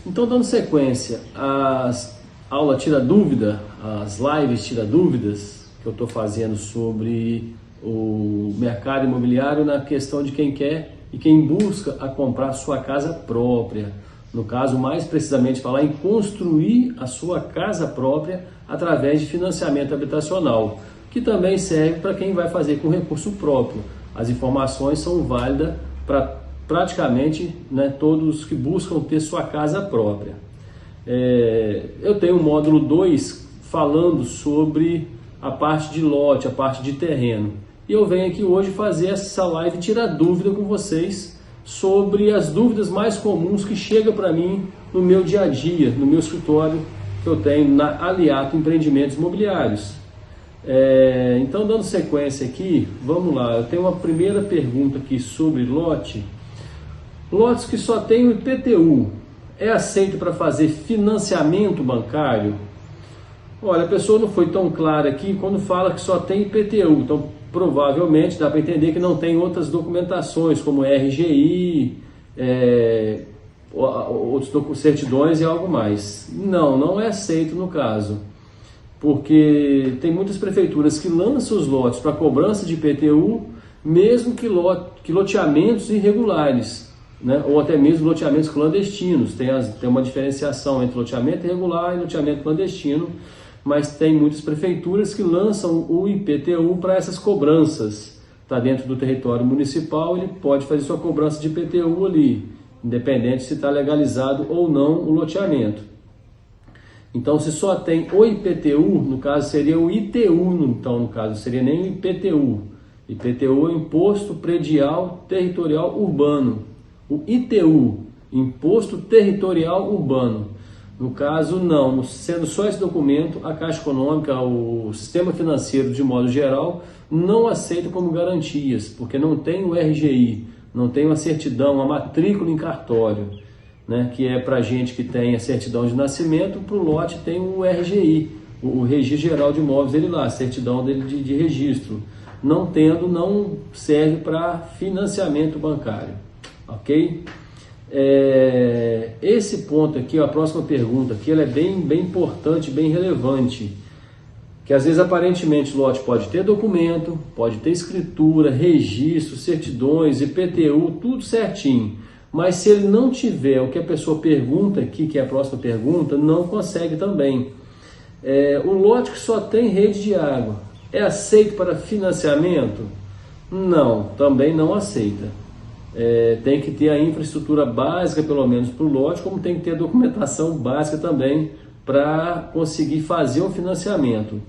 Então, dando sequência às aulas Tira Dúvida, as lives Tira Dúvidas que eu estou fazendo sobre o mercado imobiliário na questão de quem quer e quem busca a comprar sua casa própria. No caso, mais precisamente, falar em construir a sua casa própria através de financiamento habitacional, que também serve para quem vai fazer com recurso próprio. As informações são válidas para praticamente, né, todos que buscam ter sua casa própria. Eu tenho o módulo 2 falando sobre a parte de lote, a parte de terreno. E eu venho aqui hoje fazer essa live tirar dúvida com vocês sobre as dúvidas mais comuns que chegam para mim no meu dia a dia, no meu escritório que eu tenho na Aliato Empreendimentos Imobiliários. Então, dando sequência aqui, vamos lá. Eu tenho uma primeira pergunta aqui sobre lote. Lotes que só tem o IPTU, é aceito para fazer financiamento bancário? Olha, a pessoa não foi tão clara aqui quando fala que só tem IPTU, então provavelmente dá para entender que não tem outras documentações, como RGI, outros certidões e algo mais. Não é aceito no caso, porque tem muitas prefeituras que lançam os lotes para cobrança de IPTU, mesmo que loteamentos irregulares, né? Ou até mesmo loteamentos clandestinos. Tem uma diferenciação entre loteamento irregular e loteamento clandestino, mas tem muitas prefeituras que lançam o IPTU para essas cobranças. Está dentro do território municipal, ele pode fazer sua cobrança de IPTU ali, independente se está legalizado ou não o loteamento. Então, se só tem o IPTU, no caso seria o ITU, então no caso seria nem o IPTU. IPTU é Imposto Predial Territorial Urbano. O ITU, Imposto Territorial Urbano. No caso, não. Sendo só esse documento, a Caixa Econômica, o sistema financeiro de modo geral, não aceita como garantias, porque não tem o RGI, não tem uma certidão, uma matrícula em cartório, né, que é para gente que tem a certidão de nascimento. Para o lote tem o RGI, o Registro Geral de Imóveis, ele lá, a certidão dele de registro. Não tendo, não serve para financiamento bancário. Ok? Esse ponto aqui, a próxima pergunta aqui, ela é bem importante, bem relevante, que às vezes aparentemente o lote pode ter documento, pode ter escritura, registro, certidões, IPTU, tudo certinho, mas se ele não tiver o que a pessoa pergunta aqui, que é a próxima pergunta, não consegue também. O lote que só tem rede de água, é aceito para financiamento? Não, também não aceita. Tem que ter a infraestrutura básica, pelo menos para o lote, como tem que ter a documentação básica também para conseguir fazer um financiamento,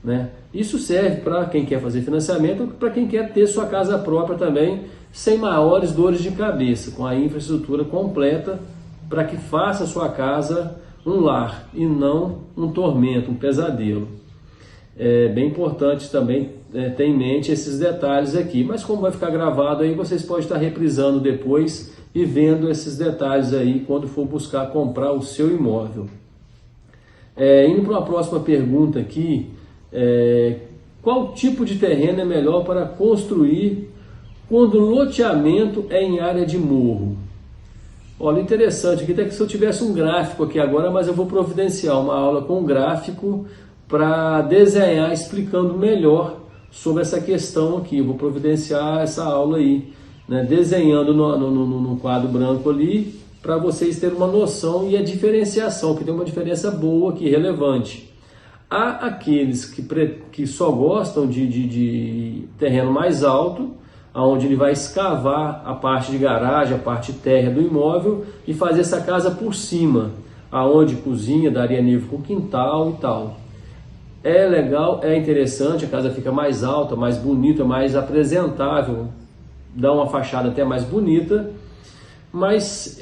né? Isso serve para quem quer fazer financiamento, para quem quer ter sua casa própria também, sem maiores dores de cabeça, com a infraestrutura completa, para que faça a sua casa um lar e não um tormento, um pesadelo. É bem importante também ter em mente esses detalhes aqui, mas como vai ficar gravado aí, vocês podem estar reprisando depois e vendo esses detalhes aí quando for buscar comprar o seu imóvel. Indo para uma próxima pergunta aqui, qual tipo de terreno é melhor para construir quando o loteamento é em área de morro? Olha, interessante aqui, até que se eu tivesse um gráfico aqui agora, mas eu vou providenciar uma aula com gráfico para desenhar, explicando melhor sobre essa questão aqui. Eu vou providenciar essa aula aí, né, desenhando no quadro branco ali, para vocês terem uma noção e a diferenciação, que tem uma diferença boa aqui, relevante. Há aqueles que só gostam de terreno mais alto, onde ele vai escavar a parte de garagem, a parte térrea do imóvel e fazer essa casa por cima, aonde cozinha, daria nível com quintal e tal. É legal, é interessante, a casa fica mais alta, mais bonita, mais apresentável, dá uma fachada até mais bonita, mas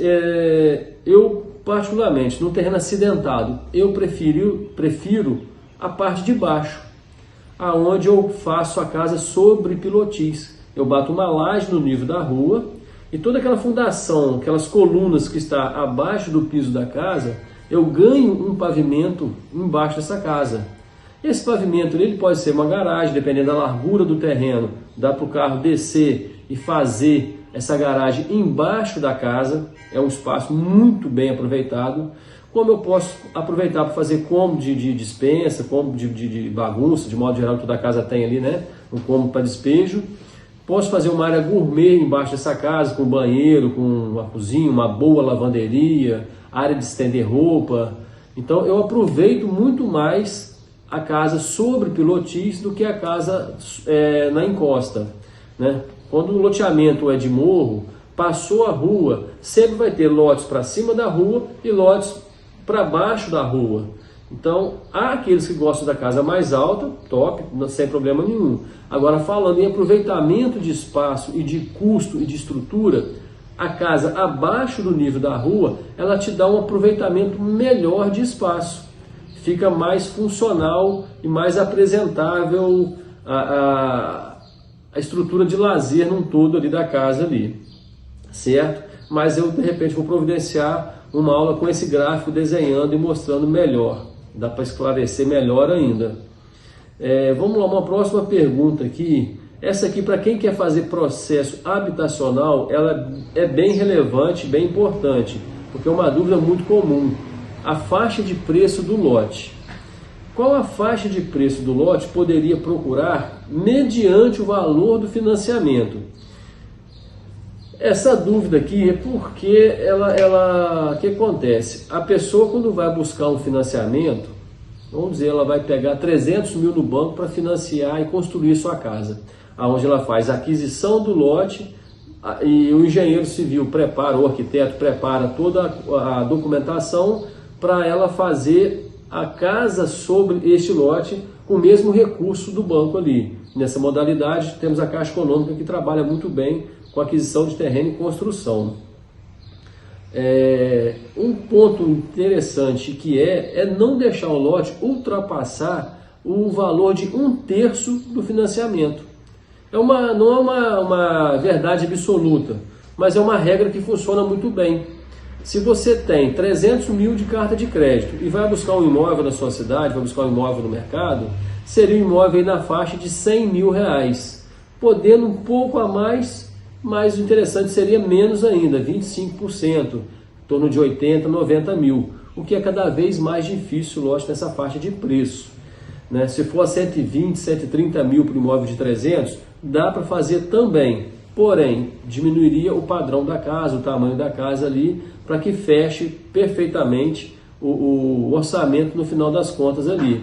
eu particularmente, no terreno acidentado, eu prefiro a parte de baixo, aonde eu faço a casa sobre pilotis. Eu bato uma laje no nível da rua e toda aquela fundação, aquelas colunas que está abaixo do piso da casa, eu ganho um pavimento embaixo dessa casa. Esse pavimento ele pode ser uma garagem, dependendo da largura do terreno, dá para o carro descer e fazer essa garagem embaixo da casa, é um espaço muito bem aproveitado. Como eu posso aproveitar para fazer cômodo de despensa, cômodo de bagunça, de modo geral toda a casa tem ali, né? Um cômodo para despejo. Posso fazer uma área gourmet embaixo dessa casa, com banheiro, com uma cozinha, uma boa lavanderia, área de estender roupa. Então eu aproveito muito mais a casa sobre pilotis do que a casa na encosta, né? Quando o loteamento é de morro, passou a rua, sempre vai ter lotes para cima da rua e lotes para baixo da rua. Então, há aqueles que gostam da casa mais alta, top, sem problema nenhum. Agora, falando em aproveitamento de espaço e de custo e de estrutura, a casa abaixo do nível da rua, ela te dá um aproveitamento melhor de espaço. Fica mais funcional e mais apresentável a estrutura de lazer num todo ali da casa ali, certo? Mas eu, de repente, vou providenciar uma aula com esse gráfico desenhando e mostrando melhor. Dá para esclarecer melhor ainda. Vamos lá, uma próxima pergunta aqui. Essa aqui, para quem quer fazer processo habitacional, ela é bem relevante, bem importante, porque é uma dúvida muito comum. A faixa de preço do lote. Qual a faixa de preço do lote poderia procurar mediante o valor do financiamento? Essa dúvida aqui é porque o que acontece? A pessoa, quando vai buscar um financiamento, vamos dizer, ela vai pegar 300 mil no banco para financiar e construir sua casa, onde ela faz a aquisição do lote e o engenheiro civil prepara, o arquiteto prepara toda a documentação para ela fazer a casa sobre este lote com o mesmo recurso do banco ali. Nessa modalidade, temos a Caixa Econômica que trabalha muito bem com aquisição de terreno e construção. Um ponto interessante que é não deixar o lote ultrapassar o valor de 1/3 do financiamento. Não é uma verdade absoluta, mas é uma regra que funciona muito bem. Se você tem 300 mil de carta de crédito e vai buscar um imóvel na sua cidade, vai buscar um imóvel no mercado, seria um imóvel aí na faixa de 100 mil reais. Podendo um pouco a mais, mas o interessante seria menos ainda, 25%, em torno de 80, 90 mil, o que é cada vez mais difícil, lógico, nessa faixa de preço, né? Se for a 120, 130 mil para o imóvel de 300, dá para fazer também, porém, diminuiria o padrão da casa, o tamanho da casa ali, para que feche perfeitamente o orçamento no final das contas ali,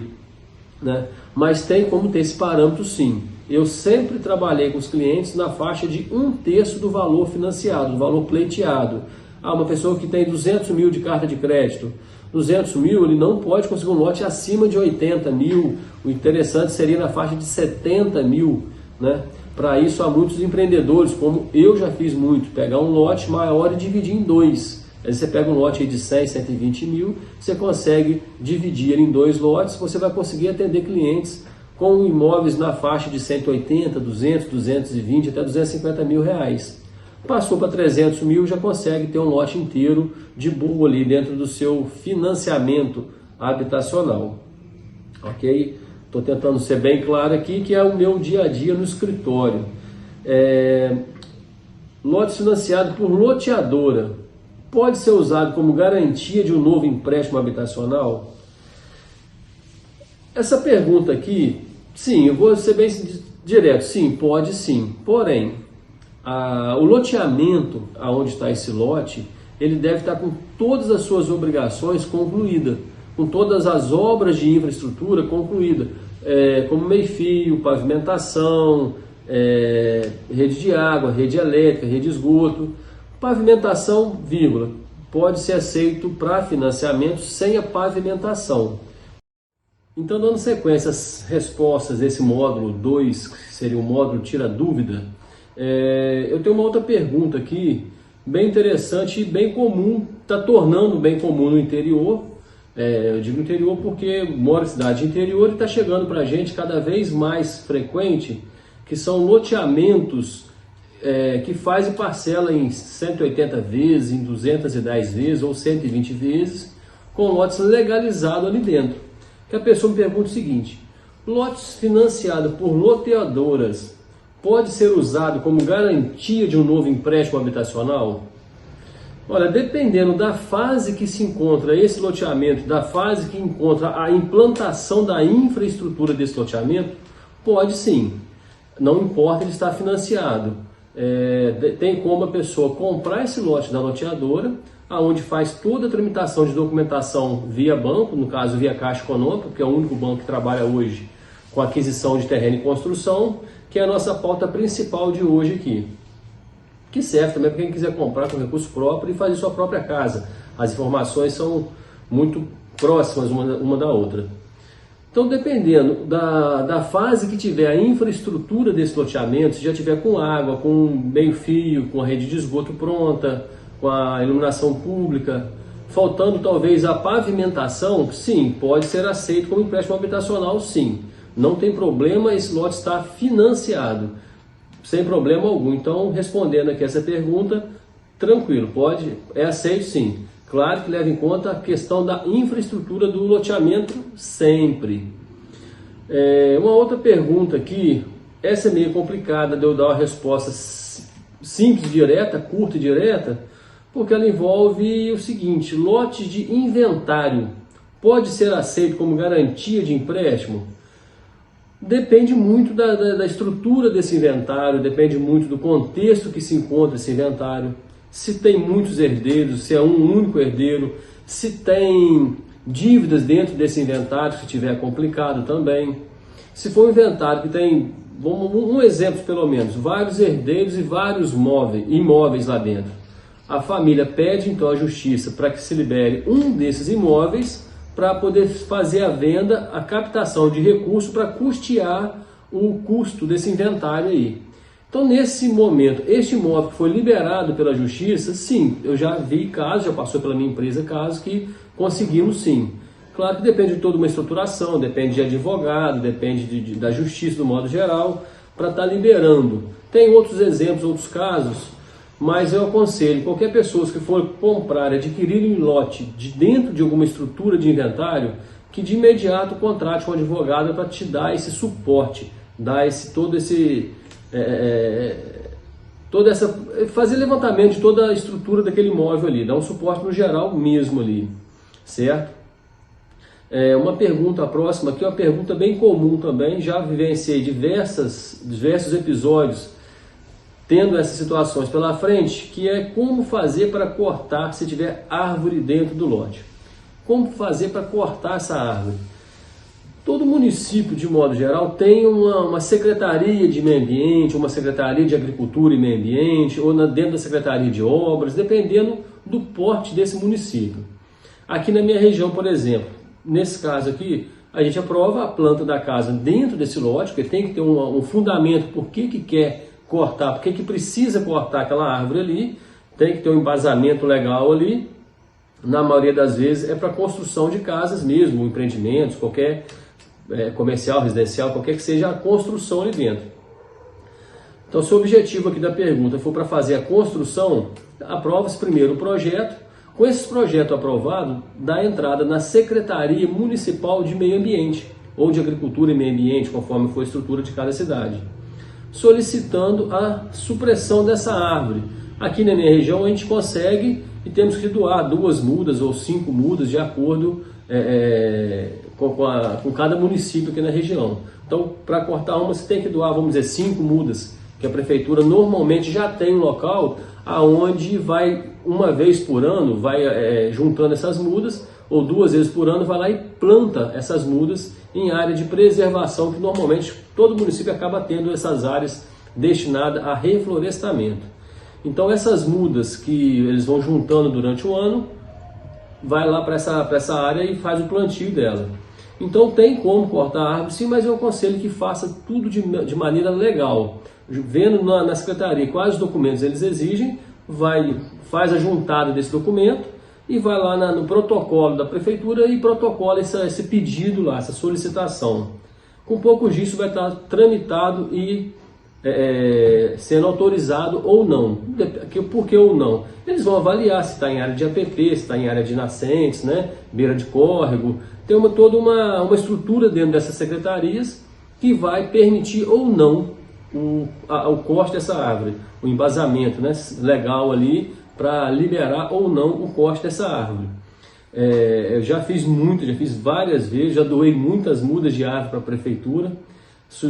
né? Mas tem como ter esse parâmetro sim. Eu sempre trabalhei com os clientes na faixa de 1/3 do valor financiado, do valor pleiteado. Uma pessoa que tem 200 mil de carta de crédito, 200 mil, ele não pode conseguir um lote acima de 80 mil, o interessante seria na faixa de 70 mil, né? Para isso há muitos empreendedores, como eu já fiz muito, pegar um lote maior e dividir em dois. Aí você pega um lote aí de 100, 120 mil, você consegue dividir em 2 lotes, você vai conseguir atender clientes com imóveis na faixa de 180, 200, 220, até 250 mil reais. Passou para 300 mil, já consegue ter um lote inteiro de boa ali dentro do seu financiamento habitacional. Ok? Estou tentando ser bem claro aqui, que é o meu dia a dia no escritório. Lote financiado por loteadora pode ser usado como garantia de um novo empréstimo habitacional? Essa pergunta aqui, sim, eu vou ser bem direto, sim, pode sim. Porém, o loteamento aonde está esse lote, ele deve estar com todas as suas obrigações concluídas, com todas as obras de infraestrutura concluídas, como meio-fio, pavimentação, rede de água, rede elétrica, rede de esgoto. Pavimentação, vírgula, pode ser aceito para financiamento sem a pavimentação. Então, dando sequência às respostas desse módulo 2, que seria o módulo Tira Dúvida, eu tenho uma outra pergunta aqui, bem interessante e bem comum, está tornando bem comum no interior. Eu digo interior porque moro em cidade interior e está chegando para a gente cada vez mais frequente, que são loteamentos que faz e parcela em 180 vezes, em 210 vezes ou 120 vezes, com lotes legalizados ali dentro. Que a pessoa me pergunta o seguinte: Lotes financiados por loteadoras pode ser usado como garantia de um novo empréstimo habitacional? Olha, dependendo da fase que se encontra esse loteamento, da fase que encontra a implantação da infraestrutura desse loteamento, pode sim. Não importa ele estar financiado. Tem como a pessoa comprar esse lote da loteadora, aonde faz toda a tramitação de documentação via banco, no caso via Caixa Econômica, que é o único banco que trabalha hoje com aquisição de terreno e construção, que é a nossa pauta principal de hoje aqui. Que serve também para quem quiser comprar com recurso próprio e fazer sua própria casa. As informações são muito próximas uma da outra. Então, dependendo da fase que tiver a infraestrutura desse loteamento, se já tiver com água, com meio-fio, com a rede de esgoto pronta, com a iluminação pública, faltando talvez a pavimentação, sim, pode ser aceito como empréstimo habitacional, sim. Não tem problema esse lote estar financiado, sem problema algum. Então, respondendo aqui essa pergunta, tranquilo, é aceito sim. Claro que leva em conta a questão da infraestrutura do loteamento sempre. Uma outra pergunta aqui, essa é meio complicada de eu dar uma resposta simples, direta, curta e direta, porque ela envolve o seguinte: lote de inventário pode ser aceito como garantia de empréstimo? Depende muito da estrutura desse inventário, depende muito do contexto que se encontra esse inventário, se tem muitos herdeiros, se é um único herdeiro, se tem dívidas dentro desse inventário, se tiver complicado também. Se for um inventário que tem, um exemplo pelo menos, vários herdeiros e vários imóveis lá dentro, a família pede então à justiça para que se libere um desses imóveis para poder fazer a venda, a captação de recursos para custear o custo desse inventário aí. Então, nesse momento, este imóvel que foi liberado pela justiça, sim, eu já vi casos, já passou pela minha empresa casos que conseguimos sim. Claro que depende de toda uma estruturação, depende de advogado, depende da justiça do modo geral, para estar liberando. Tem outros exemplos, outros casos, mas eu aconselho qualquer pessoa que for comprar, adquirir um lote dentro de alguma estrutura de inventário, que de imediato contrate um advogado para te dar esse suporte, dar fazer levantamento de toda a estrutura daquele imóvel ali, dar um suporte no geral mesmo ali, certo? Uma pergunta próxima aqui, uma pergunta bem comum também, já vivenciei diversos episódios tendo essas situações pela frente, que é como fazer para cortar se tiver árvore dentro do lote. Como fazer para cortar essa árvore? Todo município, de modo geral, tem uma secretaria de meio ambiente, uma secretaria de agricultura e meio ambiente, ou dentro da secretaria de obras, dependendo do porte desse município. Aqui na minha região, por exemplo, nesse caso aqui, a gente aprova a planta da casa dentro desse lote, porque tem que ter um fundamento por que quer cortar, por que precisa cortar aquela árvore ali, tem que ter um embasamento legal ali. Na maioria das vezes é para construção de casas mesmo, empreendimentos, qualquer comercial, residencial, qualquer que seja a construção ali dentro. Então, se o objetivo aqui da pergunta for para fazer a construção, aprova-se primeiro o projeto. Com esse projeto aprovado, dá entrada na Secretaria Municipal de Meio Ambiente, ou de Agricultura e Meio Ambiente, conforme for a estrutura de cada cidade, solicitando a supressão dessa árvore. Aqui na minha região a gente consegue e temos que doar 2 mudas ou 5 mudas de acordo com cada município aqui na região. Então, para cortar uma, você tem que doar, vamos dizer, 5 mudas, que a prefeitura normalmente já tem um local aonde vai, uma vez por ano, vai juntando essas mudas, ou 2 vezes por ano, vai lá e planta essas mudas em área de preservação, que normalmente todo município acaba tendo essas áreas destinadas a reflorestamento. Então, essas mudas que eles vão juntando durante o ano, vai lá para essa área e faz o plantio dela. Então, tem como cortar a árvore, sim, mas eu aconselho que faça tudo de maneira legal. Vendo na secretaria quais documentos eles exigem, faz a juntada desse documento e vai lá no protocolo da prefeitura e protocola esse pedido lá, essa solicitação. Com pouco disso vai estar tramitado e sendo autorizado ou não. Por que ou não? Eles vão avaliar se está em área de APP, se está em área de nascentes, né? Beira de córrego. Tem toda uma estrutura dentro dessas secretarias que vai permitir ou não o corte dessa árvore, o embasamento, né, legal ali para liberar ou não o corte dessa árvore. Eu já fiz várias vezes, já doei muitas mudas de árvore para a prefeitura.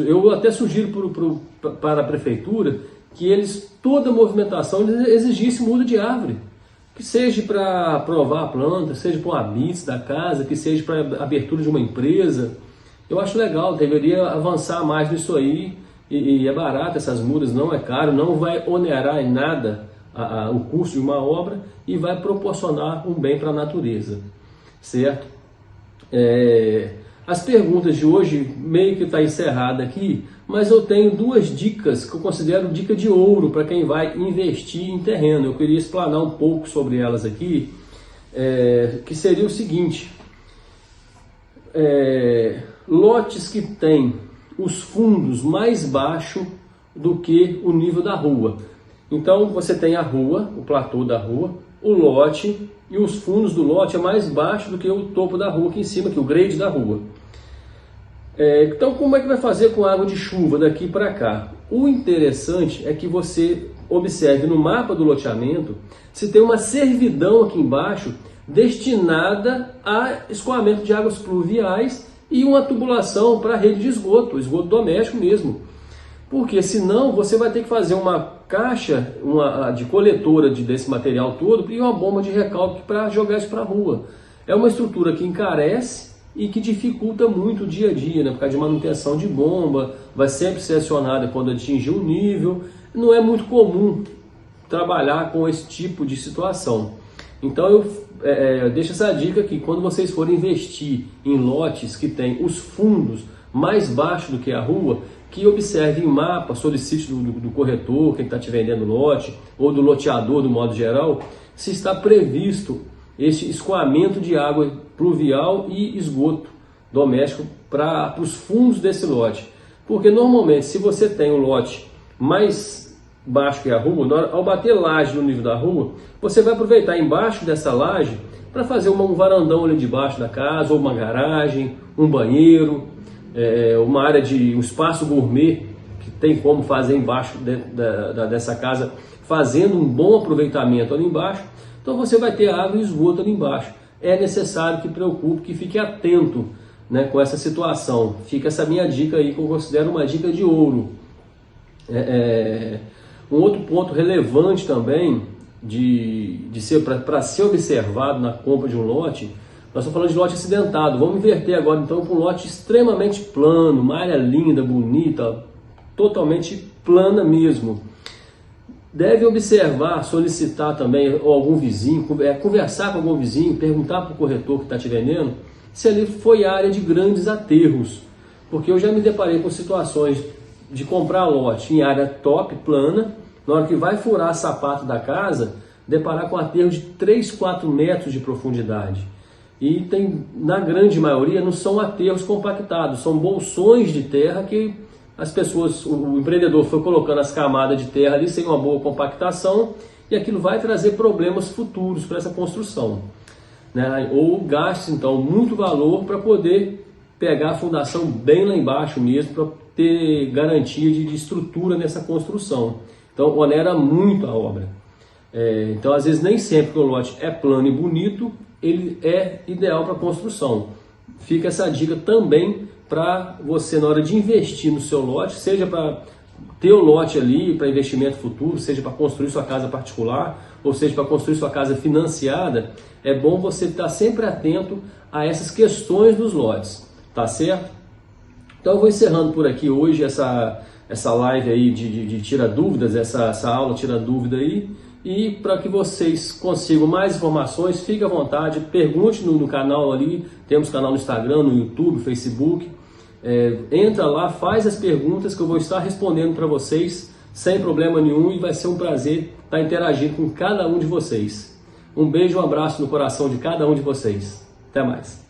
Eu até sugiro para a prefeitura que toda a movimentação exigisse muda de árvore, que seja para provar a planta, seja para o habite da casa, que seja para abertura de uma empresa. Eu acho legal, deveria avançar mais nisso aí, e é barato essas mudas, não é caro, não vai onerar em nada o custo de uma obra e vai proporcionar um bem para a natureza, certo? As perguntas de hoje meio que está encerrada aqui, mas eu tenho duas dicas que eu considero dica de ouro para quem vai investir em terreno. Eu queria explanar um pouco sobre elas aqui, que seria o seguinte: lotes que têm os fundos mais baixos do que o nível da rua. Então você tem a rua, o platô da rua, o lote, e os fundos do lote é mais baixo do que o topo da rua aqui em cima, que é o grade da rua. Então como é que vai fazer com a água de chuva daqui para cá? O interessante é que você observe no mapa do loteamento se tem uma servidão aqui embaixo destinada a escoamento de águas pluviais e uma tubulação para a rede de esgoto doméstico mesmo. Porque senão você vai ter que fazer uma caixa de coletora desse material todo e uma bomba de recalque para jogar isso para a rua. É uma estrutura que encarece e que dificulta muito o dia a dia, né? Por causa de manutenção de bomba, vai sempre ser acionada quando atingir um nível. Não é muito comum trabalhar com esse tipo de situação. Então eu deixo essa dica aqui: quando vocês forem investir em lotes que tem os fundos mais baixos do que a rua, que observe em mapa, solicite do corretor, quem está te vendendo lote, ou do loteador do modo geral, se está previsto esse escoamento de água pluvial e esgoto doméstico para os fundos desse lote. Porque normalmente, se você tem um lote mais baixo que a rua, ao bater laje no nível da rua, você vai aproveitar embaixo dessa laje para fazer um varandão ali debaixo da casa, ou uma garagem, um banheiro, uma área um espaço gourmet, que tem como fazer embaixo dessa casa, fazendo um bom aproveitamento ali embaixo. Então você vai ter água e esgoto ali embaixo. É necessário que preocupe, que fique atento, né, com essa situação. Fica essa minha dica aí, que eu considero uma dica de ouro. Um outro ponto relevante também para ser observado na compra de um lote, nós estamos falando de lote acidentado. Vamos inverter agora então para um lote extremamente plano, uma área linda, bonita, totalmente plana mesmo. Deve observar, solicitar também algum vizinho, conversar com algum vizinho, perguntar para o corretor que está te vendendo se ali foi área de grandes aterros. Porque eu já me deparei com situações de comprar lote em área top, plana, na hora que vai furar o sapato da casa, deparar com aterro de 3, 4 metros de profundidade. E na grande maioria não são aterros compactados, são bolsões de terra que as pessoas, o empreendedor foi colocando as camadas de terra ali sem uma boa compactação, e aquilo vai trazer problemas futuros para essa construção, né? Ou gaste então muito valor para poder pegar a fundação bem lá embaixo mesmo, para ter garantia de estrutura nessa construção. Então onera muito a obra. Então às vezes nem sempre que o lote é plano e bonito, ele é ideal para construção. Fica essa dica também para você, na hora de investir no seu lote, seja para ter o lote ali para investimento futuro, seja para construir sua casa particular, ou seja para construir sua casa financiada, é bom você estar sempre atento a essas questões dos lotes, tá certo? Então eu vou encerrando por aqui hoje essa live aí de tira dúvidas, essa aula tira dúvida aí. E para que vocês consigam mais informações, fique à vontade, pergunte no canal ali, temos canal no Instagram, no YouTube, Facebook. Entra lá, faz as perguntas que eu vou estar respondendo para vocês sem problema nenhum, e vai ser um prazer estar interagindo com cada um de vocês. Um beijo, um abraço no coração de cada um de vocês. Até mais.